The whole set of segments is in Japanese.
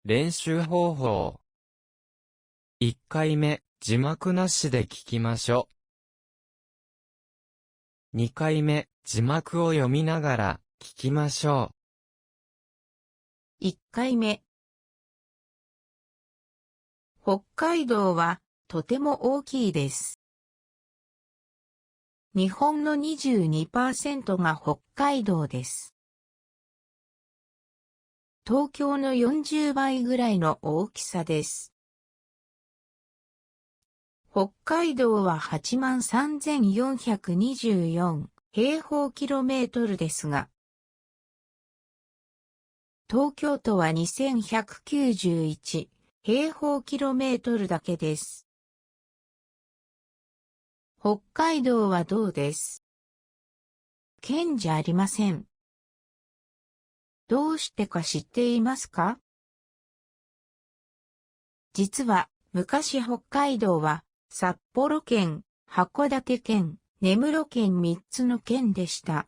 練習方法。1回目、字幕なしで聞きましょう。2回目、字幕を読みながら聞きましょ1回目。北海道はとても大きいです。日本の 22% が北海道です。東京の40倍ぐらいの大きさです。北海道は 83,424 平方キロメートルですが、東京都は2191平方キロメートルだけです。北海道は道です。県じゃありません。どうしてか知っていますか？実は、昔北海道は、札幌県、函館県、根室県3つの県でした。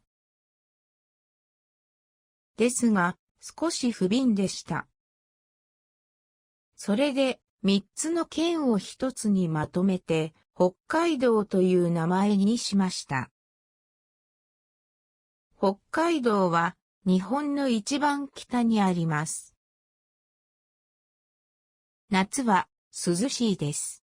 ですが、少し不憫でした。それで、3つの県を1つにまとめて、北海道という名前にしました。北海道は、日本の一番北にあります。夏は、涼しいです。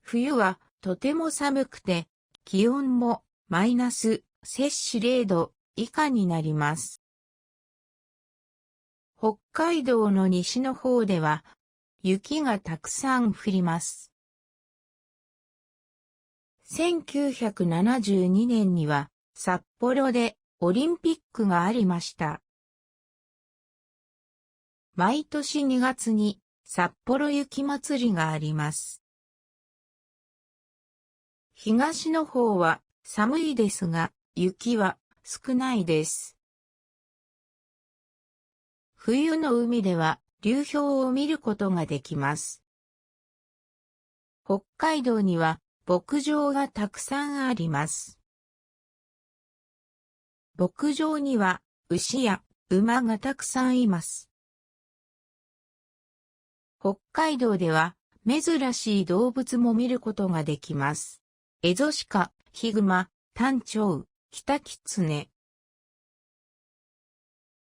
冬は、とても寒くて、気温も、マイナス、摂氏0度以下になります。北海道の西の方では、雪がたくさん降ります。1972年には、札幌でオリンピックがありました。毎年2月に札幌雪まつりがあります。東の方は寒いですが、雪は少ないです。冬の海では流氷を見ることができます。北海道には牧場がたくさんあります。牧場には牛や馬がたくさんいます。北海道では珍しい動物も見ることができます。エゾシカ、ヒグマ、タンチョウ、キタキツネ。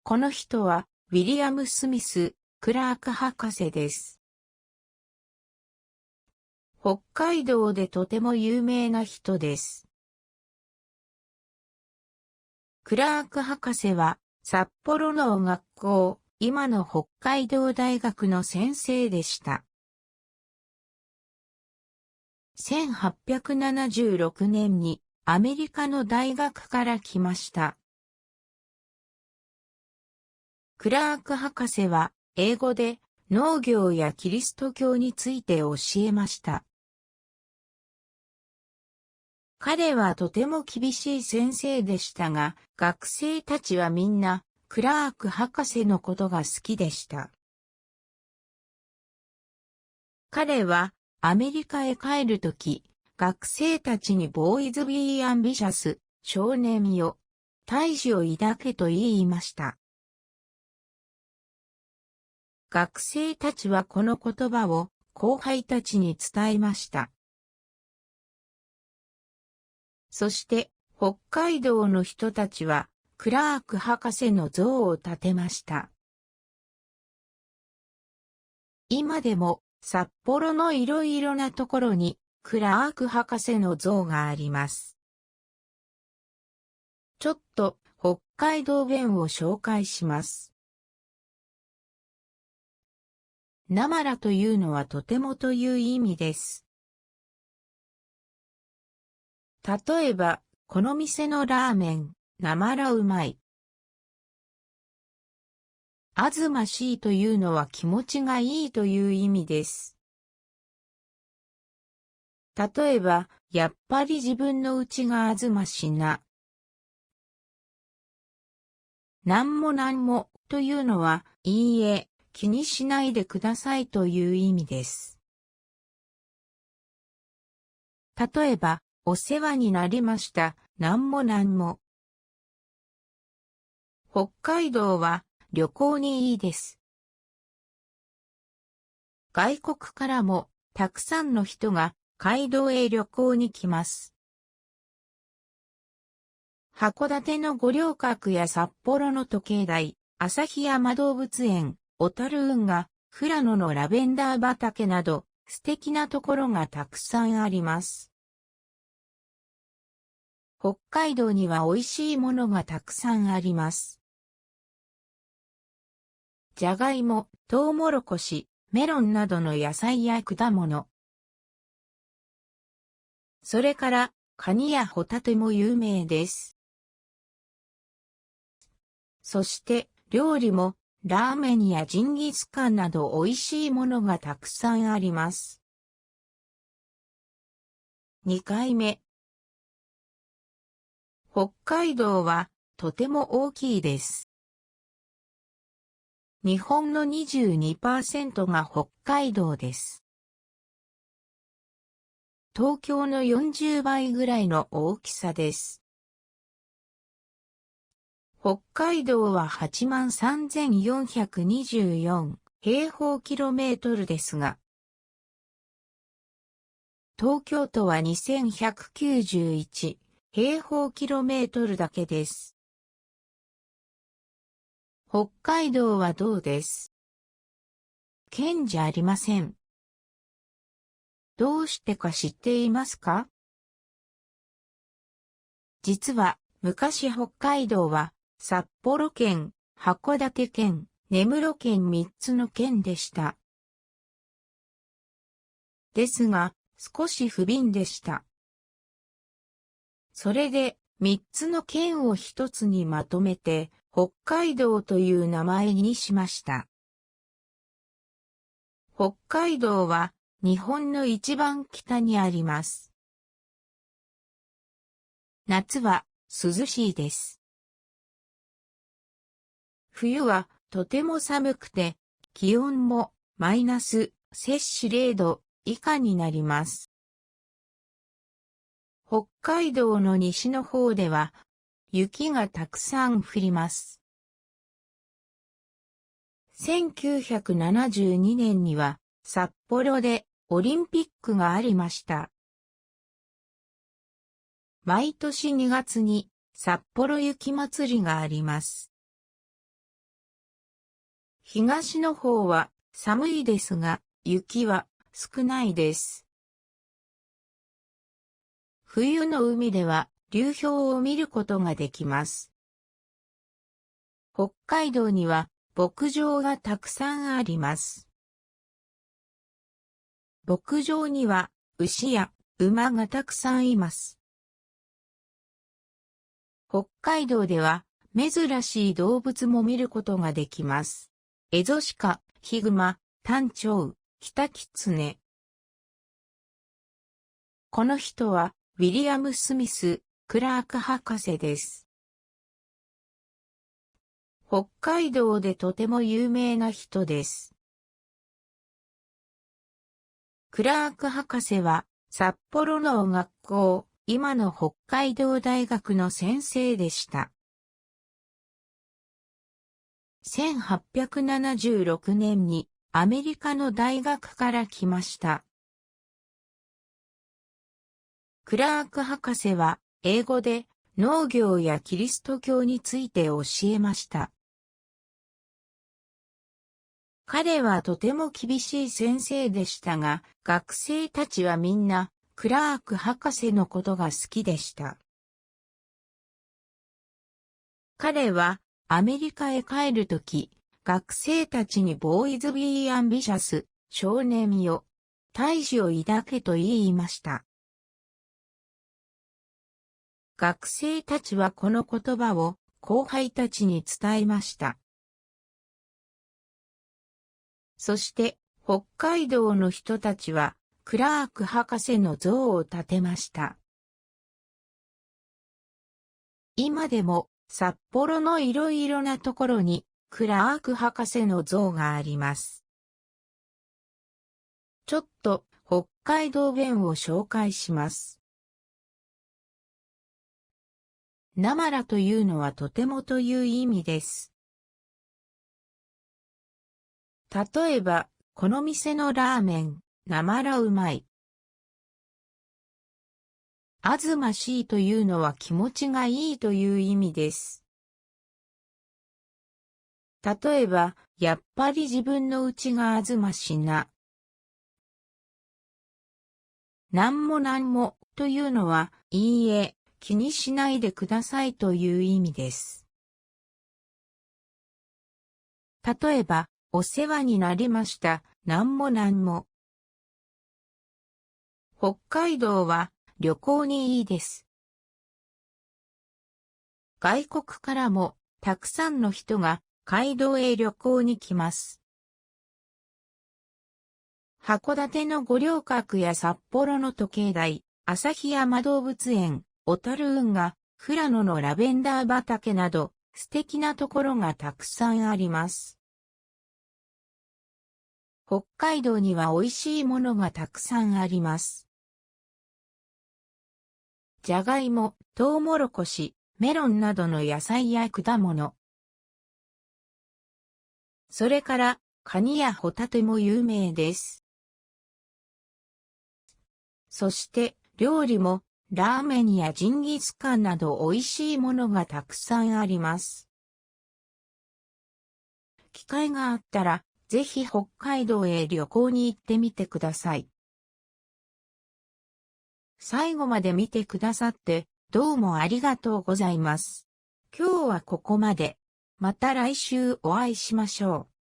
この人はウィリアム・スミス・クラーク博士です。北海道でとても有名な人です。クラーク博士は札幌の学校、今の北海道大学の先生でした。1876年にアメリカの大学から来ました。クラーク博士は英語で農業やキリスト教について教えました。彼はとても厳しい先生でしたが、学生たちはみんなクラーク博士のことが好きでした。彼はアメリカへ帰るとき、学生たちにボーイズ・ビー・アンビシャス、少年よ、大志を抱けと言いました。学生たちはこの言葉を後輩たちに伝えました。そして北海道の人たちはクラーク博士の像を建てました。今でも札幌のいろいろなところにクラーク博士の像があります。ちょっと北海道弁を紹介します。なまらというのはとてもという意味です。例えば、この店のラーメン、なまらうまい。あずましいというのは気持ちがいいという意味です。例えば、やっぱり自分の家があずましな。なんもなんもというのは、いいえ、気にしないでくださいという意味です。例えば、お世話になりました、なんもなんも。北海道は旅行にいいです。外国からもたくさんの人が街道へ旅行に来ます。函館の五稜郭や札幌の時計台、旭山動物園、小樽運河、富良野のラベンダー畑など素敵なところがたくさんあります。北海道には美味しいものがたくさんあります。じゃがいも、トウモロコシ、メロンなどの野菜や果物。それから、カニやホタテも有名です。そして、料理も、ラーメンやジンギスカンなど美味しいものがたくさんあります。2回目。北海道は、とても大きいです。日本の 22% が北海道です。東京の40倍ぐらいの大きさです。北海道は 83,424 平方キロメートルですが、東京都は2191平方キロメートルだけです。北海道はどうです。県じゃありません。どうしてか知っていますか？実は、昔北海道は、札幌県、函館県、根室県3つの県でした。ですが、少し不憫でした。それで、3つの県を1つにまとめて、北海道という名前にしました。北海道は、日本の一番北にあります。夏は涼しいです。冬はとても寒くて、気温もマイナス摂氏0度以下になります。北海道の西の方では雪がたくさん降ります。1972年には札幌でオリンピックがありました。毎年2月に札幌雪まつりがあります。東の方は寒いですが、雪は少ないです。冬の海では流氷を見ることができます。北海道には牧場がたくさんあります。牧場には牛や馬がたくさんいます。北海道では珍しい動物も見ることができます。エゾシカ、ヒグマ、タンチョウ、キタキツネ。この人はウィリアム・スミス・クラーク博士です。北海道でとても有名な人です。クラーク博士は札幌の学校、今の北海道大学の先生でした。1876年にアメリカの大学から来ました。クラーク博士は英語で農業やキリスト教について教えました。彼はとても厳しい先生でしたが、学生たちはみんなクラーク博士のことが好きでした。彼はアメリカへ帰るとき、学生たちにボーイズ・ビー・アンビシャス、少年よ、大志を抱けと言いました。学生たちはこの言葉を後輩たちに伝えました。そして北海道の人たちはクラーク博士の像を建てました。今でも札幌のいろいろなところにクラーク博士の像があります。ちょっと北海道弁を紹介します。なまらというのはとてもという意味です。例えば、この店のラーメン、なまらうまい。あずましいというのは気持ちがいいという意味です。例えば、やっぱり自分の家があずましな。なんもなんもというのは、いいえ、気にしないでくださいという意味です。例えば、お世話になりました、なんもなんも。北海道は旅行にいいです。外国からもたくさんの人が街道へ旅行に来ます。函館の五稜郭や札幌の時計台、旭山動物園、小樽運河、富良野のラベンダー畑など素敵なところがたくさんあります。北海道には美味しいものがたくさんあります。じゃがいも、トウモロコシ、メロンなどの野菜や果物。それから、カニやホタテも有名です。そして、料理も、ラーメンやジンギスカンなど美味しいものがたくさんあります。機会があったら、ぜひ北海道へ旅行に行ってみてください。最後まで見てくださって、どうもありがとうございます。今日はここまで。また来週お会いしましょう。